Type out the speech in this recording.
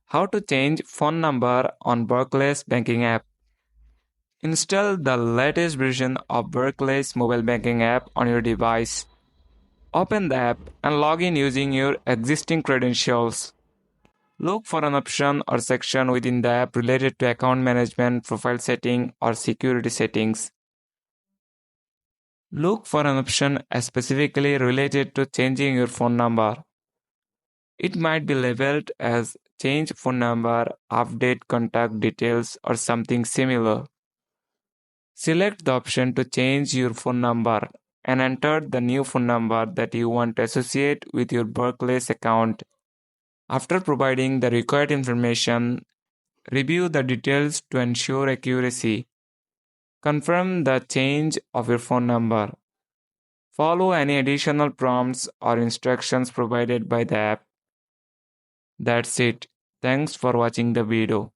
How to change phone number on Barclays Banking App. Install the latest version of Barclays mobile banking app on your device. Open the app and log in using your existing credentials. Look for an option or section within the app related to account management, profile setting, or security settings. Look for an option specifically related to changing your phone number. It might be labeled as change phone number, update contact details, or something similar. Select the option to change your phone number and enter the new phone number that you want to associate with your Barclays account. After providing the required information, review the details to ensure accuracy. Confirm the change of your phone number. Follow any additional prompts or instructions provided by the app. That's it. Thanks for watching the video.